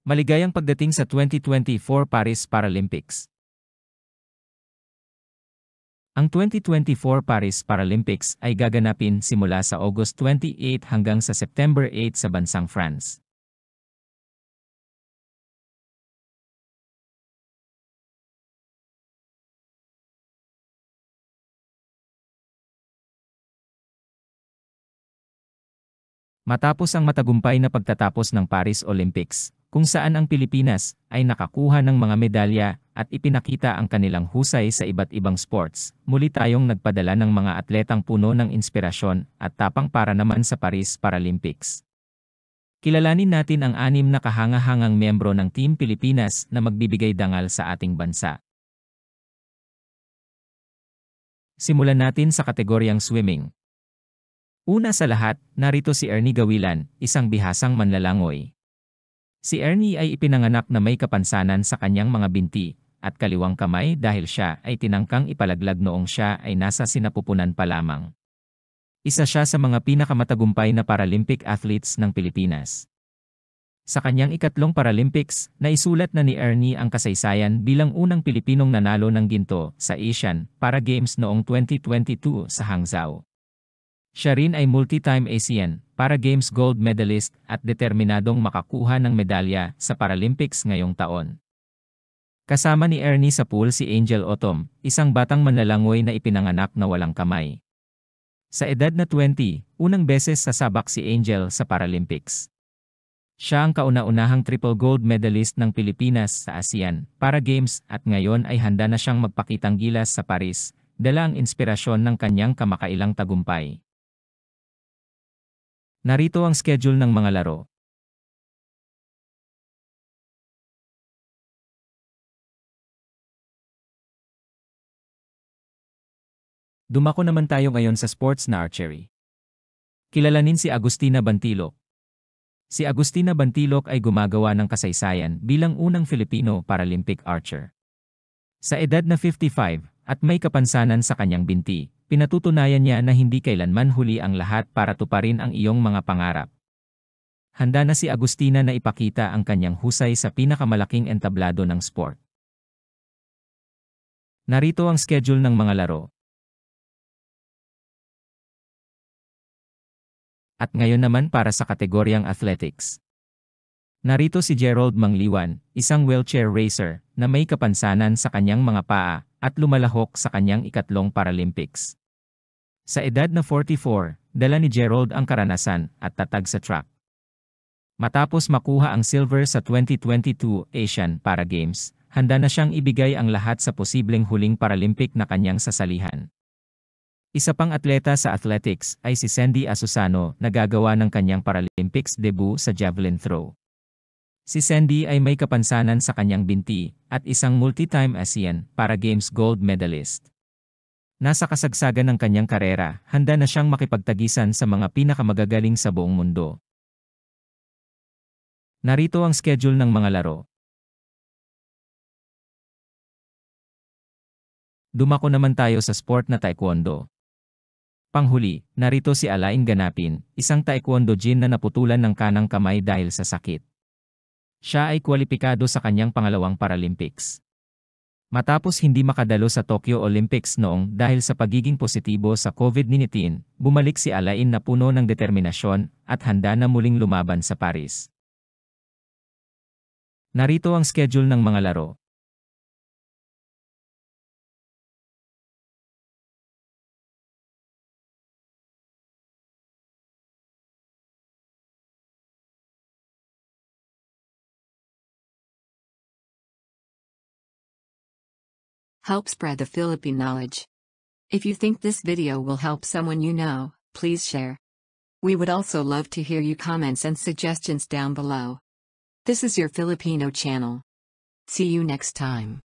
Maligayang pagdating sa 2024 Paris Paralympics. Ang 2024 Paris Paralympics ay gaganapin simula sa August 28 hanggang sa September 8 sa bansang France. Matapos ang matagumpay na pagtatapos ng Paris Olympics, kung saan ang Pilipinas ay nakakuha ng mga medalya at ipinakita ang kanilang husay sa iba't ibang sports, muli tayong nagpadala ng mga atletang puno ng inspirasyon at tapang para naman sa Paris Paralympics. Kilalanin natin ang 6 na kahangahangang miyembro ng Team Pilipinas na magbibigay dangal sa ating bansa. Simulan natin sa kategoryang swimming. Una sa lahat, narito si Ernie Gawilan, isang bihasang manlalangoy. Si Ernie ay ipinanganak na may kapansanan sa kanyang mga binti at kaliwang kamay dahil siya ay tinangkang ipalaglag noong siya ay nasa sinapupunan pa lamang. Isa siya sa mga pinakamatagumpay na Paralympic athletes ng Pilipinas. Sa kanyang ikatlong Paralympics, naisulat na ni Ernie ang kasaysayan bilang unang Pilipinong nanalo ng ginto sa Asian Para Games noong 2022 sa Hangzhou. Siya rin ay multi-time Asian Para Games gold medalist at determinadong makakuha ng medalya sa Paralympics ngayong taon. Kasama ni Ernie sa pool si Angel Otom, isang batang manlalangoy na ipinanganak na walang kamay. Sa edad na 20, unang beses sasabak si Angel sa Paralympics. Siya ang kauna-unahang triple gold medalist ng Pilipinas sa ASEAN Para Games at ngayon ay handa na siyang magpakitang gilas sa Paris, dala ang inspirasyon ng kanyang kamakailang tagumpay. Narito ang schedule ng mga laro. Dumako naman tayo ngayon sa sports na archery. Kilalanin si Agustina Bantilok. Si Agustina Bantilok ay gumagawa ng kasaysayan bilang unang Filipino Paralympic archer. Sa edad na 55 at may kapansanan sa kanyang binti, pinatutunayan niya na hindi kailanman huli ang lahat para tuparin ang iyong mga pangarap. Handa na si Agustina na ipakita ang kanyang husay sa pinakamalaking entablado ng sport. Narito ang schedule ng mga laro. At ngayon naman para sa kategoryang athletics. Narito si Gerald Mangliwan, isang wheelchair racer na may kapansanan sa kanyang mga paa at lumalahok sa kanyang ikatlong Paralympics. Sa edad na 44, dala ni Gerald ang karanasan at tatag sa track. Matapos makuha ang silver sa 2022 Asian Para Games, handa na siyang ibigay ang lahat sa posibleng huling Paralympic na kanyang sasalihan. Isa pang atleta sa athletics ay si Sandy Asusano na gagawa ng kanyang Paralympics debut sa javelin throw. Si Sandy ay may kapansanan sa kanyang binti at isang multi-time ASEAN Para Games gold medalist. Nasa kasagsagan ng kanyang karera, handa na siyang makipagtagisan sa mga pinakamagagaling sa buong mundo. Narito ang schedule ng mga laro. Dumako naman tayo sa sport na taekwondo. Panghuli, narito si Alain Ganapin, isang taekwondo jin na naputulan ng kanang kamay dahil sa sakit. Siya ay kwalipikado sa kanyang pangalawang Paralympics. Matapos hindi makadalo sa Tokyo Olympics noong dahil sa pagiging positibo sa COVID-19, bumalik si Alain na puno ng determinasyon at handa na muling lumaban sa Paris. Narito ang schedule ng mga laro. Help spread the Philippine knowledge. If you think this video will help someone you know, please share. We would also love to hear your comments and suggestions down below. This is your Filipino channel. See you next time.